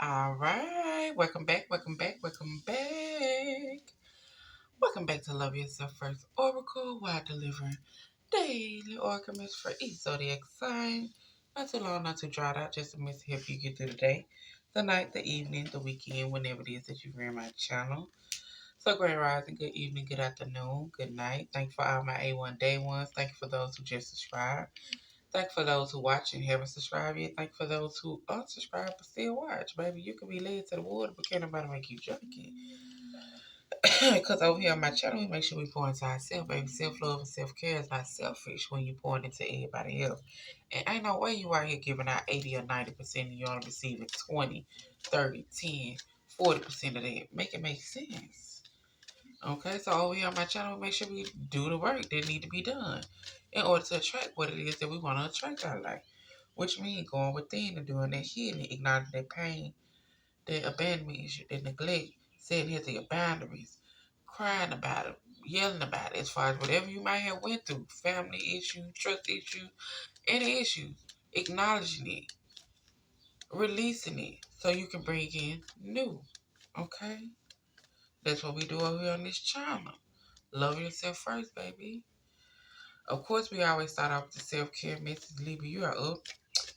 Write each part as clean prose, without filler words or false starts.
All right, welcome back, welcome back, welcome back. Welcome back to Love Yourself First Oracle while delivering daily oracles for each zodiac sign. Not too long, not too dried out, just a mess to help you get through the day, the night, the evening, the weekend, whenever it is that you hear my channel. So, great rising, good evening, good afternoon, good night. Thank you for all my A1 day ones. Thank you for those who just subscribed. Thank you for those who watch and haven't subscribed yet. Thank you for those who unsubscribed but still watch. Baby, you can be led to the water, but can't nobody make you drink it. Because over here on my channel, we make sure we pour into ourselves, baby. Self-love and self-care is not selfish when you pour into everybody else. And ain't no way you out here giving out 80 or 90% and you only receiving 20, 30, 10, 40% of that. Make it make sense. Okay, so over here on my channel, we make sure we do the work that need to be done in order to attract what it is that we want to attract out of life. Which means going within and doing that healing, acknowledging that pain, that abandonment issue, that neglect, setting healthy your boundaries, crying about it, yelling about it, as far as whatever you might have went through, family issues, trust issues, any issues, acknowledging it, releasing it, so you can bring in new. Okay? That's what we do over here on this channel. Love yourself first, baby. Of course, we always start off with the self-care message. Libra, you are up.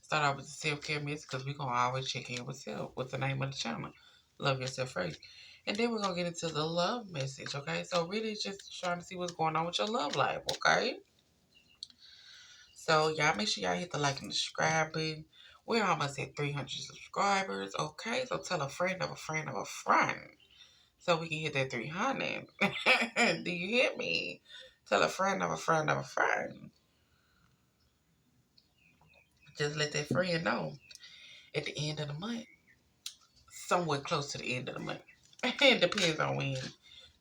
Start off with the self-care message because we're going to always check in with self. What's the name of the channel? Love yourself first. And then we're going to get into the love message, okay? So really just trying to see what's going on with your love life, okay? So y'all make sure y'all hit the like and subscribe button. We're almost at 300 subscribers, okay? So tell a friend of a friend of a friend so we can hit that 300. Do you hear me? Tell a friend of a friend of a friend. Just let that friend know at the end of the month, somewhere close to the end of the month. It depends on when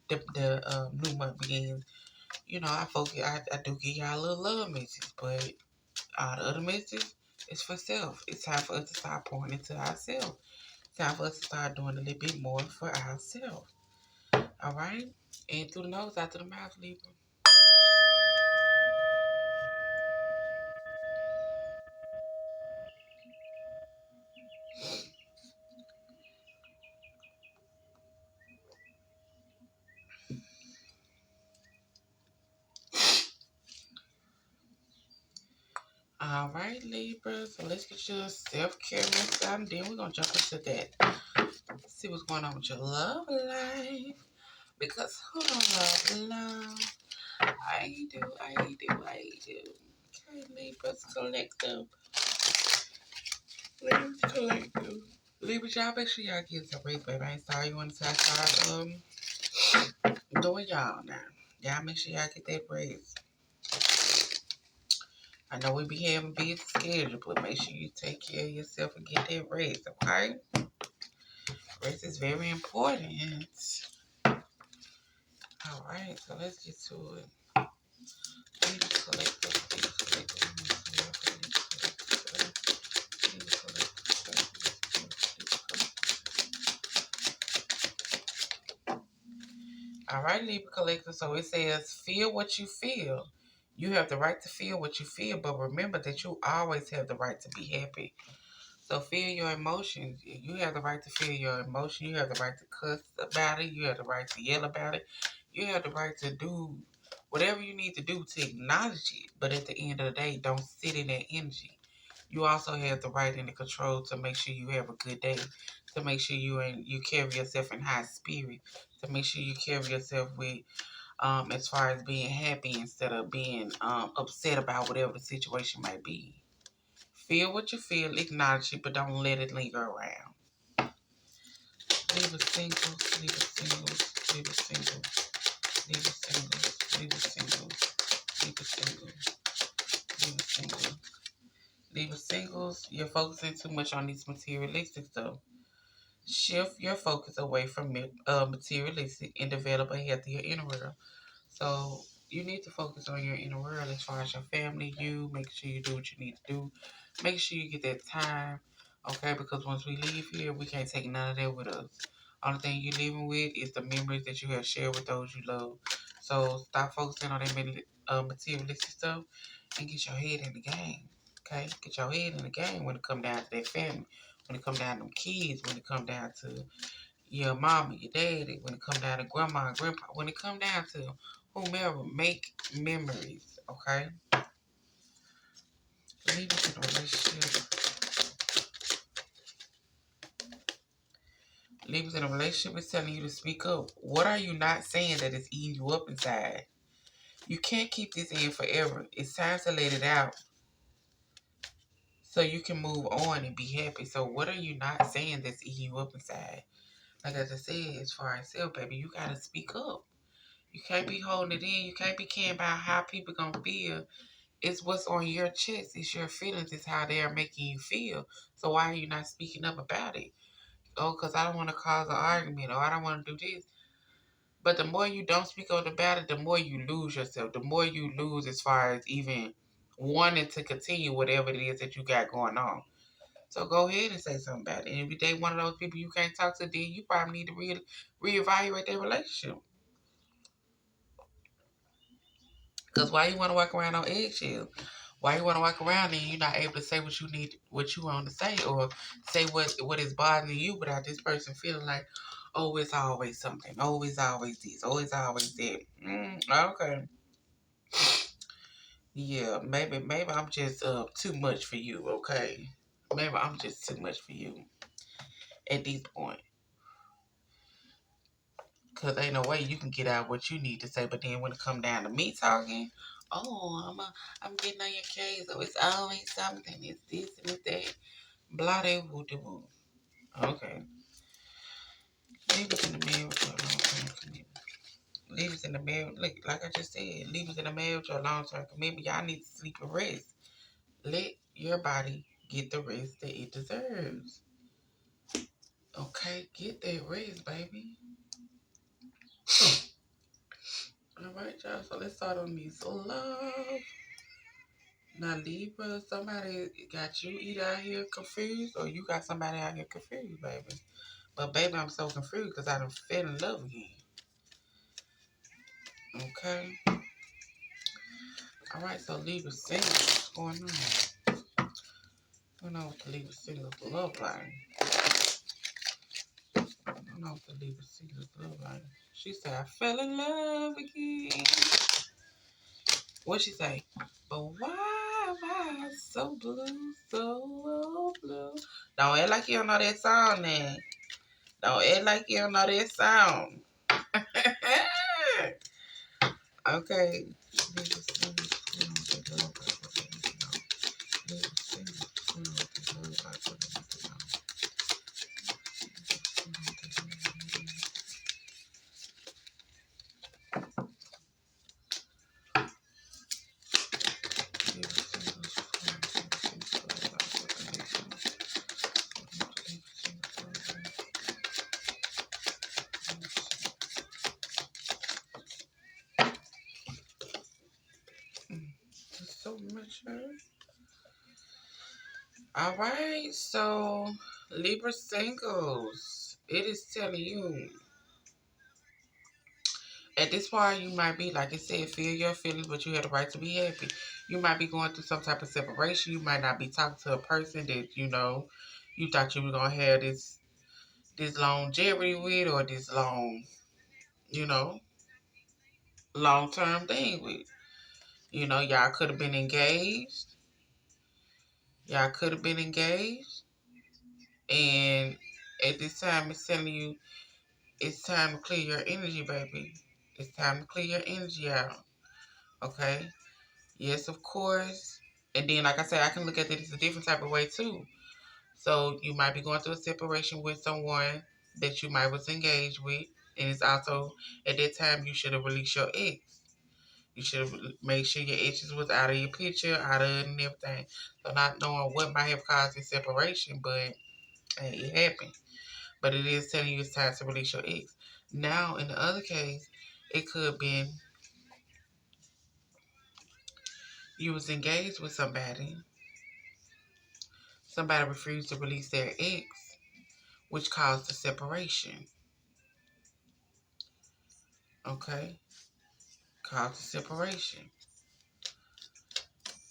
the new month begins. You know, I do give y'all a little love message, but all the other messages is for self. It's time for us to start pouring into ourselves. It's time for us to start doing a little bit more for ourselves. All right? In through the nose, out through the mouth, Libra. All right, Libra. So let's get your self-care message out, and then we're going to jump into that. See what's going on with your love life. Because who don't love? I do. Okay, Libras collective. Libras collective. Libras, y'all make sure y'all get some rest, baby. I ain't sorry you want to say I started doing y'all now. Y'all make sure y'all get that rest. I know we be having busy schedule, but make sure you take care of yourself and get that rest, okay? Rest is very important. All right, so let's get to it. Libras collective. Libras All right, Libra collector. So it says, feel what you feel. You have the right to feel what you feel, but remember that you always have the right to be happy. So feel your emotions. You have the right to feel your emotion. You have the right to cuss about it. You have the right to yell about it. You have the right to do whatever you need to do to acknowledge it. But at the end of the day, don't sit in that energy. You also have the right and the control to make sure you have a good day, to make sure you carry yourself in high spirit, to make sure you carry yourself with as far as being happy instead of being upset about whatever the situation might be. Feel what you feel, acknowledge it, but don't let it linger around. Leave a single, leave a single, leave a single, leave a single, leave a single, leave a single, leave a single. Leave a singles, you're focusing too much on these materialistic stuff. Shift your focus away from materialistic and develop a healthier inner world. So you need to focus on your inner world as far as your family, you. Make sure you do what you need to do. Make sure you get that time, okay? Because once we leave here, we can't take none of that with us. Only thing you're leaving with is the memories that you have shared with those you love. So stop focusing on that materialistic stuff and get your head in the game, okay? Get your head in the game when it comes down to that family, when it come down to them kids, when it come down to your mama, your daddy, when it come down to grandma and grandpa, when it come down to whomever, make memories, okay? Libras in a relationship. Libras in a relationship is telling you to speak up. What are you not saying that is eating you up inside? You can't keep this in forever. It's time to let it out so you can move on and be happy. So what are you not saying that's eating you up inside? Like I just said, as far as self, baby, you gotta speak up. You can't be holding it in. You can't be caring about how people gonna feel. It's what's on your chest. It's your feelings. It's how they are making you feel. So why are you not speaking up about it? Oh, because I don't want to cause an argument, or I don't want to do this. But the more you don't speak up about it, the more you lose yourself. The more you lose as far as even wanting to continue whatever it is that you got going on. So go ahead and say something about it. And if they one of those people you can't talk to, then you probably need to reevaluate their relationship. Because why you want to walk around on eggshells? Why you want to walk around and you're not able to say what you need, what you want to say, or say what is bothering you without this person feeling like, oh, it's always something. Oh, it's always this. Oh, it's always that. Okay. Yeah, maybe I'm just too much for you, okay? Maybe I'm just too much for you at this point. Cause ain't no way you can get out what you need to say, but then when it come down to me talking, oh, I'm getting on your case. Oh, it's always something. It's this and it's that. Blah de woo de woo. Okay. Leave us in the marriage or a long term commitment. Leave us in the marriage. Like I just said, leave us in the marriage or a long term commitment. Y'all need to sleep and rest. Let your body get the rest that it deserves. Okay, get that rest, baby. All right, y'all. So let's start on these love. Now, Libra, somebody got you either out here confused or you got somebody out here confused, baby. But, baby, I'm so confused because I done fell in love again. Okay? All right, so Libra single. What's going on? I don't know what the Libra singles love like. I don't know what the Libra singles love like. She said, I fell in love again. What'd she say? But why am I so blue, so blue? Don't act like you don't know that song, then. Don't act like you don't know that song. Okay. So much. All right, so Libra singles, it is telling you at this point you might be, like I said, feel your feelings, but you have the right to be happy. You might be going through some type of separation. You might not be talking to a person that you thought you were gonna have this longevity with, or this you know, long term thing with. Y'all could have been engaged. Y'all could have been engaged, and at this time, it's telling you it's time to clear your energy, baby. It's time to clear your energy out. Okay? Yes, of course. And then, like I said, I can look at it a different type of way too. So you might be going through a separation with someone that you might was engaged with, and it's also at that time you should have released your ex. You should have made sure your exes was out of your picture, out of it and everything. So not knowing what might have caused the separation, but hey, it happened. But it is telling you it's time to release your ex. Now, in the other case, it could have been you was engaged with somebody. Somebody refused to release their ex, which caused the separation. Okay? Caused the separation.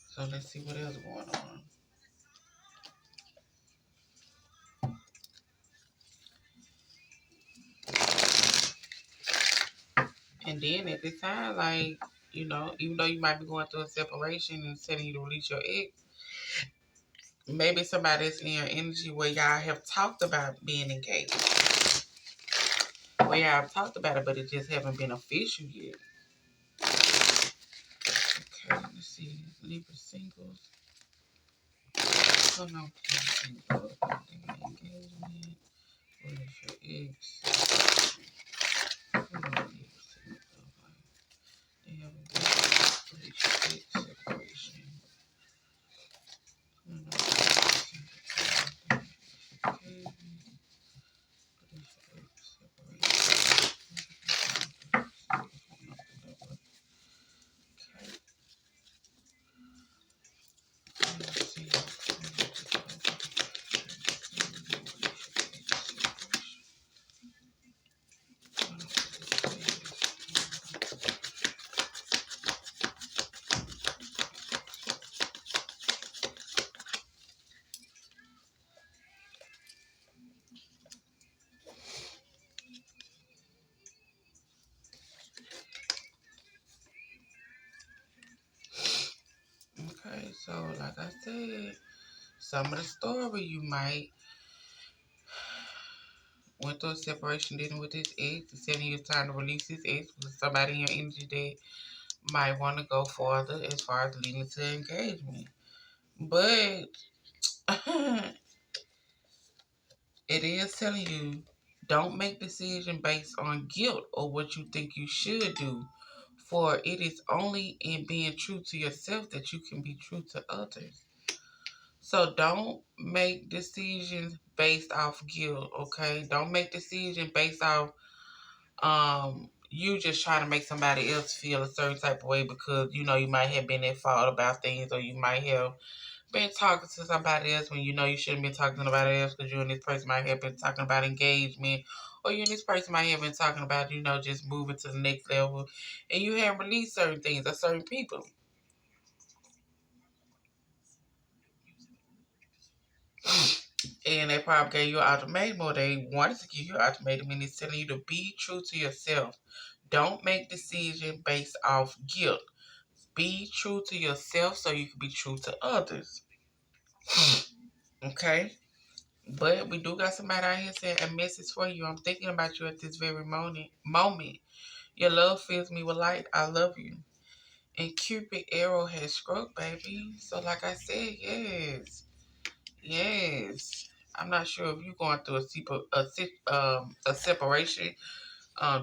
So let's see what else going on. And then at this time, like, you know, even though you might be going through a separation and telling you to release your ex, maybe somebody's in your energy where y'all have talked about being engaged. Where y'all have talked about it, but it just haven't been official yet. Okay, let's see. Libra singles. Oh no, single. Engagement. What is your ex? They have a relationship separation. Okay, so like I said, some of the story you might went through a separation dealing with his ex, deciding it's time to release his ex with somebody in your energy that might want to go farther as far as leading to engagement. But it is telling you don't make decisions based on guilt or what you think you should do. For it is only in being true to yourself that you can be true to others. So don't make decisions based off guilt, okay? Don't make decisions based off you just trying to make somebody else feel a certain type of way because you know you might have been at fault about things, or you might have been talking to somebody else when you know you shouldn't be talking to nobody else, because you and this person might have been talking about engagement, or you and this person might have been talking about, you know, just moving to the next level, and you haven't released certain things or certain people. And they probably gave you an ultimatum, or they wanted to give you an ultimatum, and it's telling you to be true to yourself. Don't make decisions based off guilt. Be true to yourself so you can be true to others. Okay? But we do got somebody out here saying a message for you. I'm thinking about you at this very moment. Your love fills me with light. I love you. And Cupid arrow has struck, baby. So like I said, yes. Yes. I'm not sure if you're going through a separation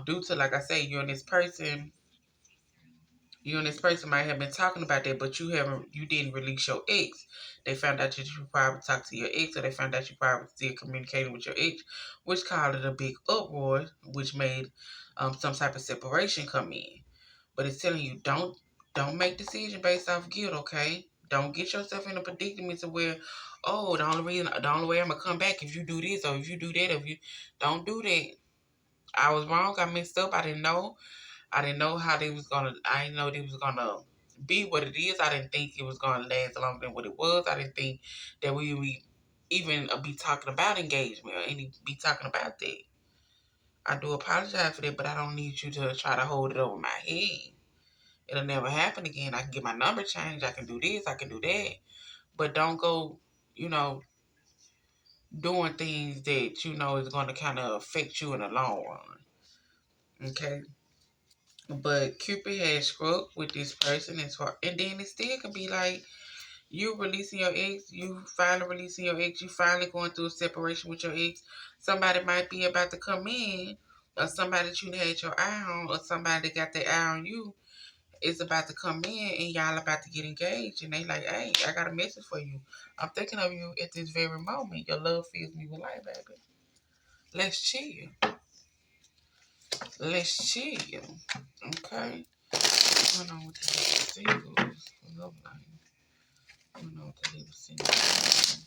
due to, like I say, you and this person might have been talking about that, but you didn't release your ex. They found out that you probably talked to your ex, or they found out you probably still communicating with your ex, which caused it a big uproar, which made some type of separation come in. But it's telling you don't make decisions based off guilt, okay? Don't get yourself in a predicament to where, oh, the only way I'm gonna come back if you do this or if you do that, if you don't do that. I was wrong. I messed up. I didn't know. I didn't know how they was gonna. I didn't know they was gonna be what it is. I didn't think it was gonna last longer than what it was. I didn't think that we would even be talking about engagement or any be talking about that. I do apologize for that, but I don't need you to try to hold it over my head. It'll never happen again. I can get my number changed. I can do this. I can do that. But don't go, you know, doing things that you know is going to kind of affect you in the long run. Okay. But Cupid has struck with this person as far, and then it still could be like you releasing your ex, you finally releasing your ex, you finally going through a separation with your ex. Somebody might be about to come in, or somebody that you had your eye on, or somebody that got their eye on you is about to come in, and y'all about to get engaged, and they like, hey, I got a message for you. I'm thinking of you at this very moment. Your love fills me with light, baby. Let's chill. Let's chill. Okay. What's going on with the singles? Love line. Going on with the little singles.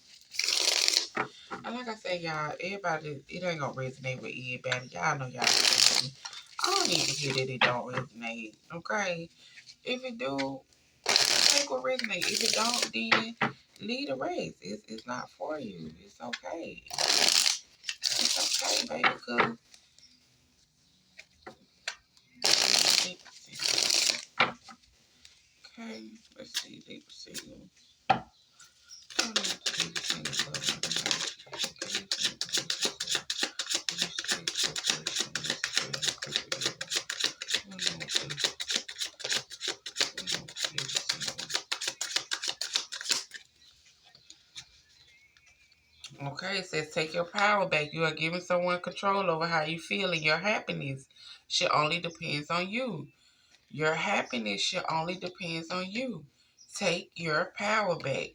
And like I said, y'all, everybody, it ain't gonna resonate with everybody. Y'all know y'all. I don't need to hear that it don't resonate. Okay. If it do, take what resonate. If it don't, then leave the rest. It's not for you. It's okay. It's okay, baby. Cause Okay, it says take your power back. You are giving someone control over how you feel, and your happiness should only depends on you. Your happiness should only depends on you. Take your power back.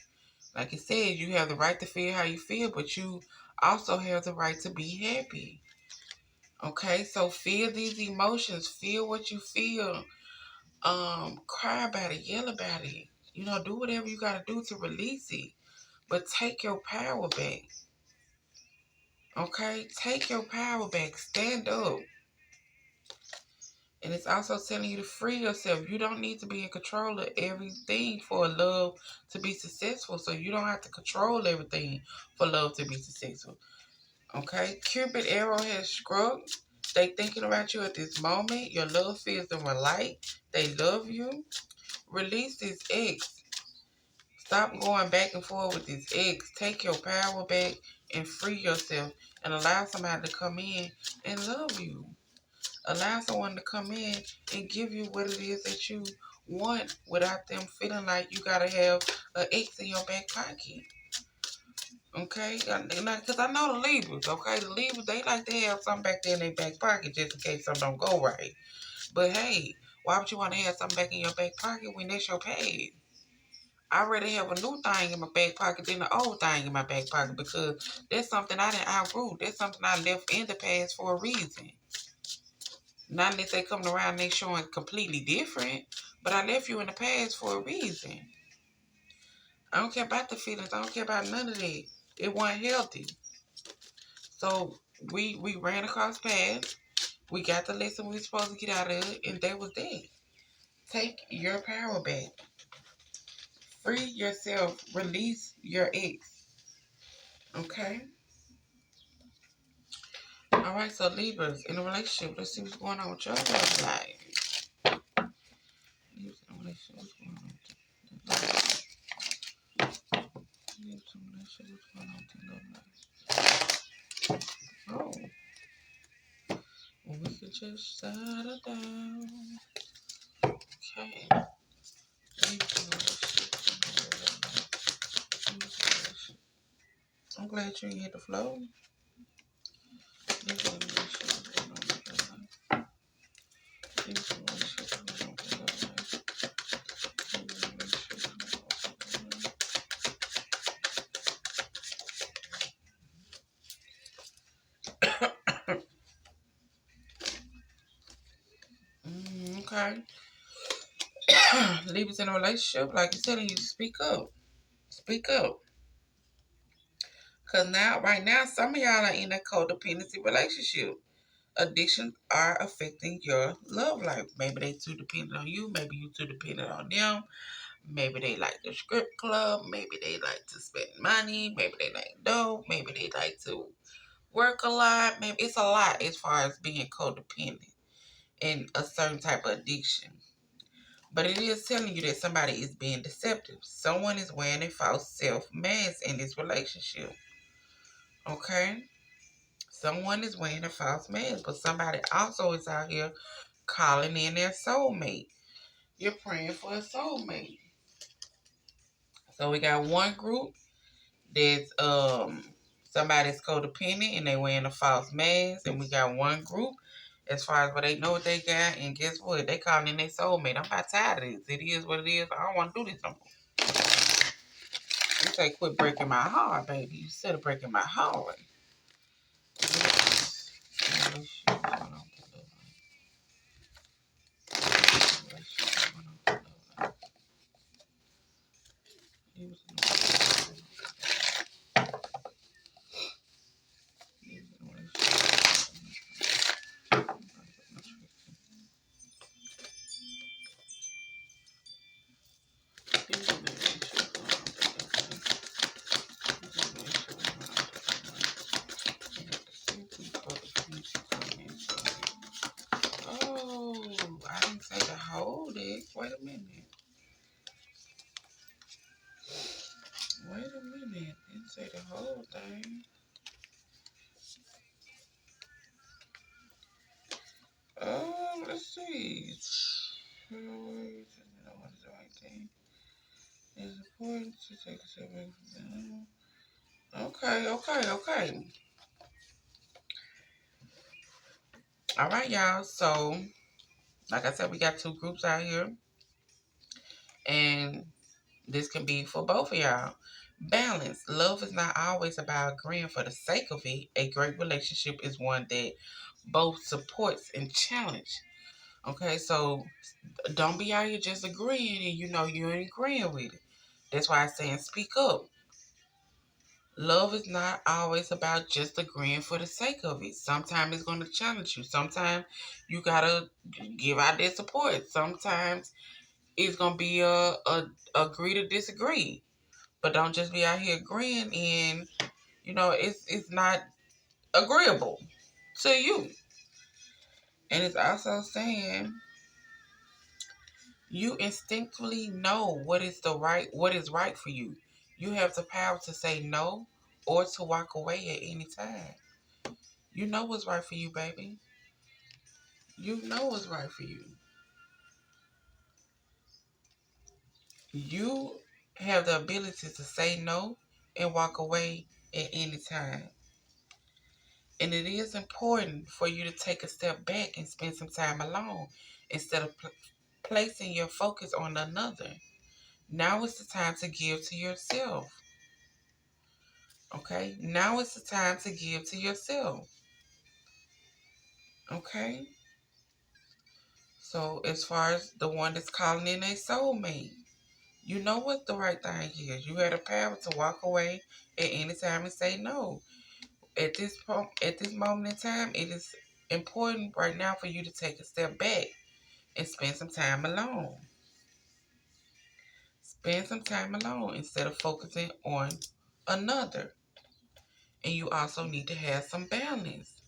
Like it says, you have the right to feel how you feel, but you also have the right to be happy. Okay, so feel these emotions. Feel what you feel. Cry about it, yell about it. Do whatever you gotta do to release it. But take your power back. Okay? Take your power back. Stand up. And it's also telling you to free yourself. You don't need to be in control of everything for love to be successful. So you don't have to control everything for love to be successful. Okay? Cupid arrow has struck. They thinking about you at this moment. Your love fills them with light. They love you. Release this ex. Stop going back and forth with this ex. Take your power back and free yourself and allow somebody to come in and love you. Allow someone to come in and give you what it is that you want without them feeling like you gotta have an ex in your back pocket. Okay? Because I know the Libras, okay? The Libras, they like to have something back there in their back pocket just in case something don't go right. But hey, why would you want to have something back in your back pocket when that's your past? I'd rather have a new thing in my back pocket than the old thing in my back pocket because that's something I didn't outgrew. That's something I left in the past for a reason. Not unless they coming around and they showing completely different, but I left you in the past for a reason. I don't care about the feelings. I don't care about none of that. It wasn't healthy. So we ran across paths. We got the lesson we were supposed to get out of it, and that was that. Take your power back. Free yourself. Release your ex. Okay? Alright, so Libras in a relationship. Let's see what's going on with your love life. Libras in a relationship. What's going on with your love life? Libras in a relationship. What's going on with your love life? Oh. Well, we could just settle down. Okay. Libras in a relationship. I'm glad you hit the flow. Libras in a relationship. What's going on with your life? Libras in a relationship. What's going on with your life? Libras in a relationship. What's going on with your life? Okay. Libras in a relationship, like you're telling you to speak up. Speak up. Because right now, some of y'all are in a codependency relationship. Addictions are affecting your love life. Maybe they too dependent on you. Maybe you too dependent on them. Maybe they like the script club. Maybe they like to spend money. Maybe they like dope. Maybe they like to work a lot. Maybe it's a lot as far as being codependent and a certain type of addiction. But it is telling you that somebody is being deceptive. Someone is wearing a false self mask in this relationship. Okay? Someone is wearing a false mask, but somebody also is out here calling in their soulmate. You're praying for a soulmate. So we got one group that's somebody's codependent and they wearing a false mask, and we got one group as far as what they know what they got, and guess what? They calling in their soulmate. I'm about tired of this. It is what it is. I don't want to do this no more. You say quit breaking my heart, baby. You said breaking my heart. Oh, I didn't say to hold it. Wait a minute. Didn't say the whole thing. Let's see. What is the right thing? It's important to take a step back from Okay, okay, okay. All right, y'all. So, like I said, we got two groups out here, and this can be for both of y'all. Balance. Love is not always about agreeing for the sake of it. A great relationship is one that both supports and challenge. Okay, so don't be out here just agreeing and you know you ain't agreeing with it. That's why I'm saying speak up. Love is not always about just agreeing for the sake of it. Sometimes it's going to challenge you. Sometimes you gotta give out that support. Sometimes it's gonna be a agree to disagree. But don't just be out here agreeing and it's not agreeable to you. And it's also saying you instinctively know what is right for you. You have the power to say no or to walk away at any time. You know what's right for you, baby. You know what's right for you. You have the ability to say no and walk away at any time. And it is important for you to take a step back and spend some time alone instead of placing your focus on another. Now is the time to give to yourself. Okay? Now is the time to give to yourself. Okay? So, as far as the one that's calling in a soulmate, you know what the right thing is. You have the power to walk away at any time and say no. At this moment in time, it is important right now for you to take a step back and spend some time alone. Spend some time alone instead of focusing on another. And you also need to have some balance.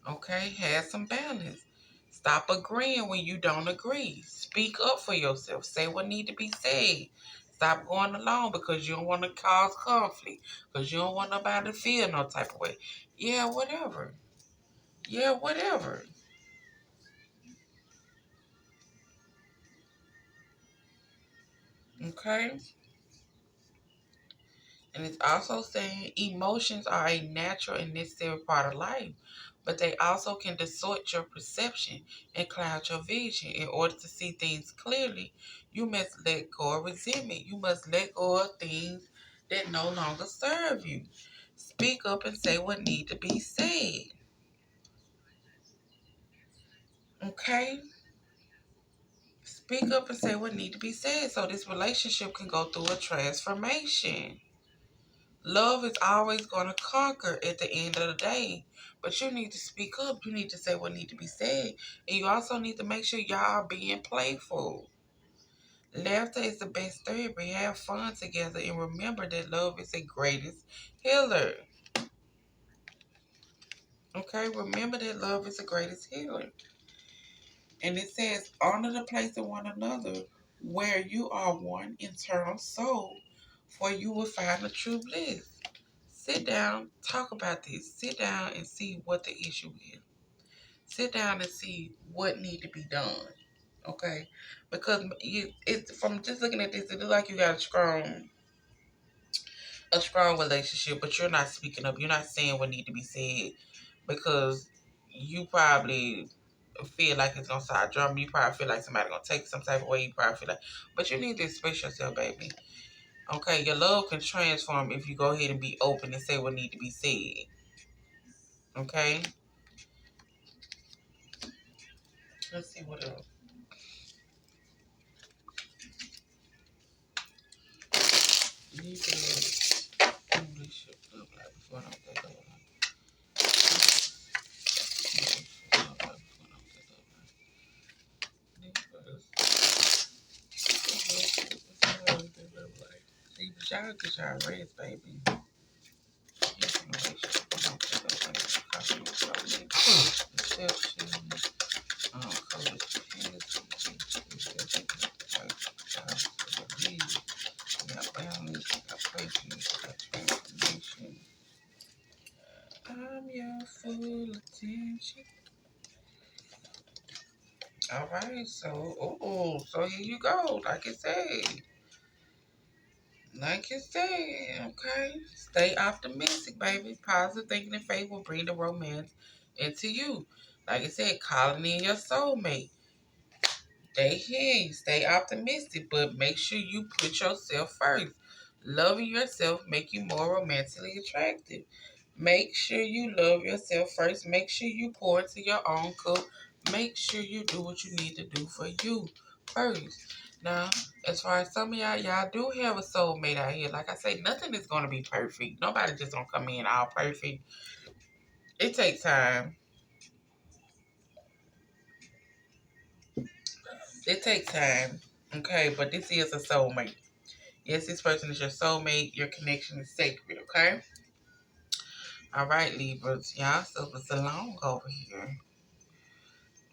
Okay? Have some balance. Stop agreeing when you don't agree. Speak up for yourself. Say what need to be said. Stop going along because you don't want to cause conflict. Because you don't want nobody to feel no type of way. Yeah, whatever. Yeah, whatever. Okay? And it's also saying emotions are a natural and necessary part of life, but they also can distort your perception and cloud your vision. In order to see things clearly, you must let go of resentment. You must let go of things that no longer serve you. Speak up and say what need to be said. Okay? Speak up and say what need to be said so this relationship can go through a transformation. Love is always going to conquer at the end of the day. But you need to speak up. You need to say what need to be said. And you also need to make sure y'all are being playful. Laughter is the best therapy. Have fun together and remember that love is the greatest healer. Okay? Remember that love is the greatest healer. And it says, honor the place of one another where you are one eternal soul, for you will find the true bliss. Sit down, talk about this. Sit down and see what the issue is. Sit down and see what need to be done. Okay, because it's from just looking at this, it looks like you got a strong relationship, but you're not speaking up. You're not saying what need to be said because you probably feel like it's gonna start drama. You probably feel like somebody gonna take some type of way. You probably feel like, but you need to express yourself, baby. Okay, your love can transform if you go ahead and be open and say what need to be said. Okay. Let's see what else. You can English look like before I don't take over. See, but y'all get y'all rest, baby. Deception, colors, we got balance, we got patience, we got transformation. I'm your full attention. All right, so here you go. Like I said, Like you said, okay? Stay optimistic, baby. Positive thinking and faith will bring the romance into you. Like I said, calling in your soulmate. Stay here. Stay optimistic, but make sure you put yourself first. Loving yourself make you more romantically attractive. Make sure you love yourself first. Make sure you pour into your own cup. Make sure you do what you need to do for you first. Now, as far as some of y'all do have a soulmate out here. Like I say, nothing is going to be perfect. Nobody just gonna come in all perfect. It takes time. It takes time. Okay, but this is a soulmate. Yes, this person is your soulmate. Your connection is sacred. Okay. All right, Libras. Y'all, so it's long over here.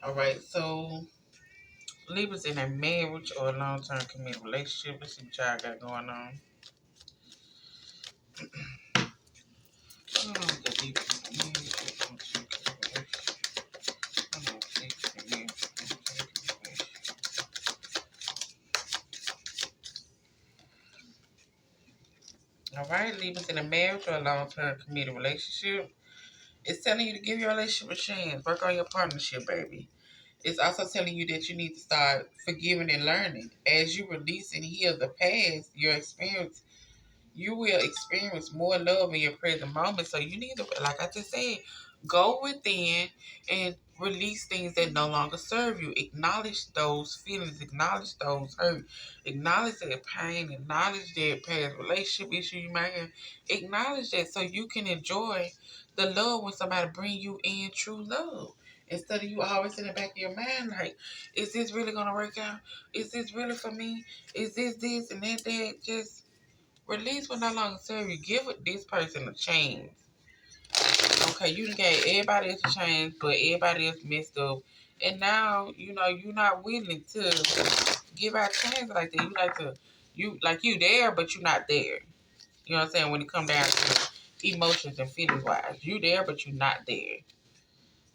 All right, so Libras in a marriage or a long-term committed relationship. Let's see what y'all got going on. Oh, the Libras in a marriage or a long-term committed relationship. Oh, Libras in a marriage or a long-term committed relationship. All right, Libras in a marriage or a long-term committed relationship. It's telling you to give your relationship a chance. Work on your partnership, baby. It's also telling you that you need to start forgiving and learning. As you release and heal the past, you will experience more love in your present moment. So you need to, like I just said, go within and release things that no longer serve you. Acknowledge those feelings, acknowledge those hurt, acknowledge that pain, acknowledge that past relationship issue you might have. Acknowledge that so you can enjoy the love when somebody bring you in true love. Instead of you always in the back of your mind, like, is this really gonna work out? Is this really for me? Is this and that? Just release will no longer serve you. Give this person a chance. Okay, you done gave everybody else a chance, but everybody else messed up. And now, you're not willing to give out chances like that. You there, but you're not there. You know what I'm saying? When it come down to emotions and feelings wise. You there, but you're not there.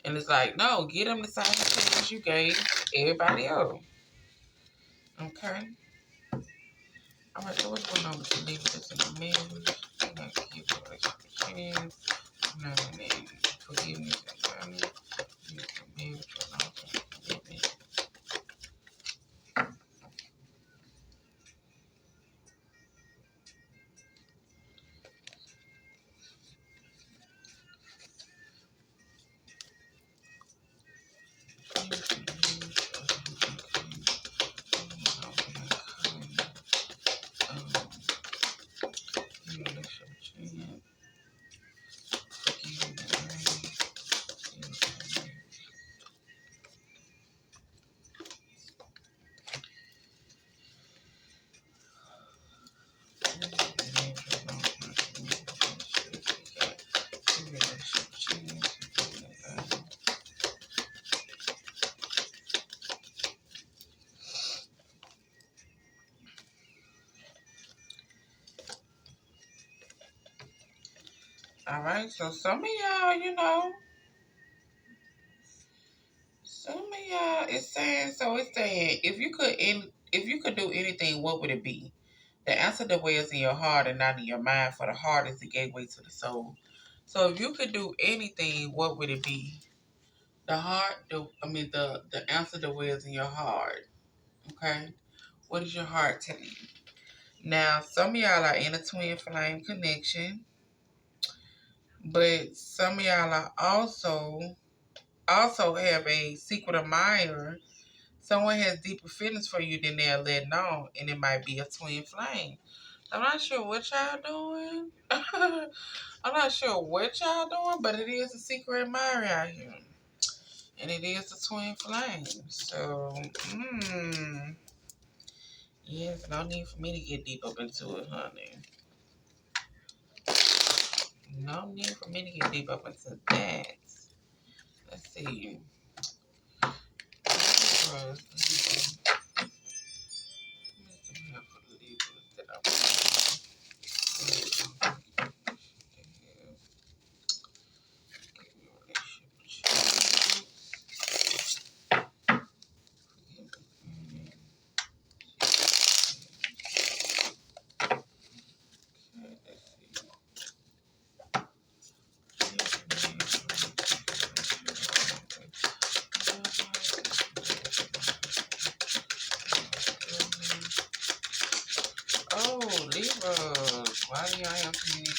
And it's like, no, get them the same chance you gave everybody else. Okay? Alright, so what's going on with the lady that's in the marriage? You got to give the relationship a chance. No, man. Forgiveness and kindness. You can be with your long-term commitment. You can lose relationship chance. Forgiving and learning. All right, so some of y'all, some of y'all is saying, so it's saying, if you could do anything, what would it be? The answer dwells in your heart and not in your mind, for the heart is the gateway to the soul. So if you could do anything, what would it be? The heart, the answer dwells in your heart. Okay? What is your heart telling you? Now, some of y'all are in a twin flame connection, but some of y'all are also have a secret admirer. Someone has deeper feelings for you than they're letting on, and it might be a twin flame. I'm not sure what y'all doing. I'm not sure what y'all doing, but it is a secret admirer out here. And it is a twin flame. So, yes, no need for me to get deep up into it, honey. No need for me to get deep up into that. Let's see.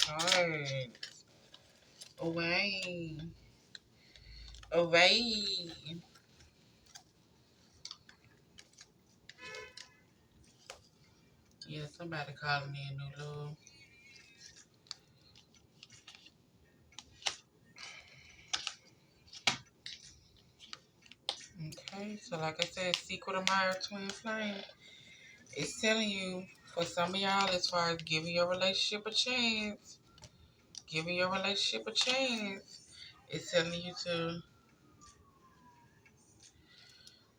cards. Away. Away. Yeah, somebody calling in new love. Okay, so like I said, Secret Admirer Twin Flame. It's telling you, for some of y'all, as far as giving your relationship a chance, giving your relationship a chance, it's telling you to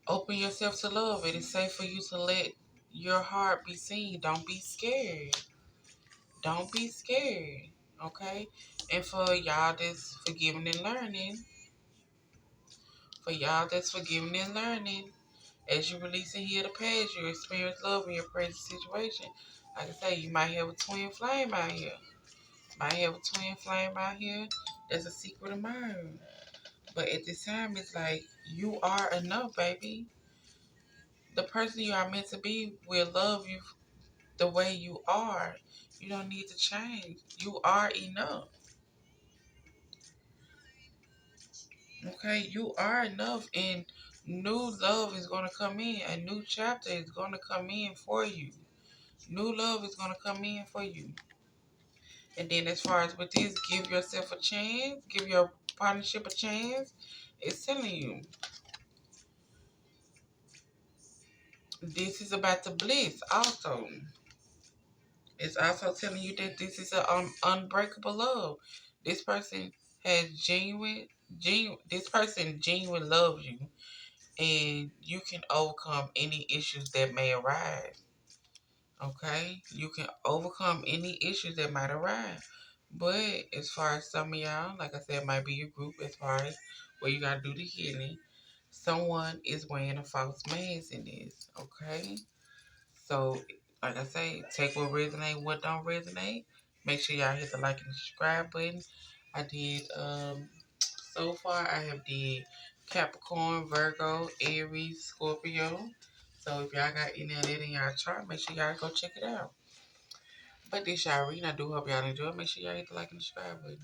open yourself to love. It is safe for you to let your heart be seen. Don't be scared. Don't be scared. Okay? And for y'all that's forgiving and learning, as you release and heal the past, you experience love in your present situation. Like I say, you might have a twin flame out here. Might have a twin flame out here. That's a secret of mine. But at this time, it's like, you are enough, baby. The person you are meant to be will love you the way you are. You don't need to change. You are enough. Okay? You are enough. And new love is going to come in. A new chapter is going to come in for you. New love is going to come in for you. And then as far as with this, give yourself a chance. Give your partnership a chance. It's telling you, this is about the bliss also. It's also telling you that this is an unbreakable love. This person has this person genuine loves you, and you can overcome any issues that may arise. Okay? You can overcome any issues that might arise. But as far as some of y'all, like I said, it might be your group as far as where you gotta do the healing. Someone is wearing a false mask in this, okay? So, like I say, take what resonate, what don't resonate. Make sure y'all hit the like and subscribe button. I did so far I have did Capricorn, Virgo, Aries, Scorpio. So if y'all got any of that in y'all chart, make sure y'all go check it out. But this y'all reading, I do hope y'all enjoy. Make sure y'all hit the like and subscribe button.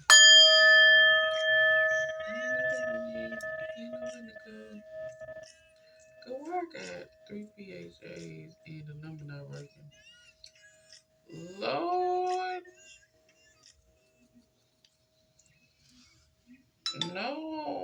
Go work at 3 PHAs and the number not working. Lord, no.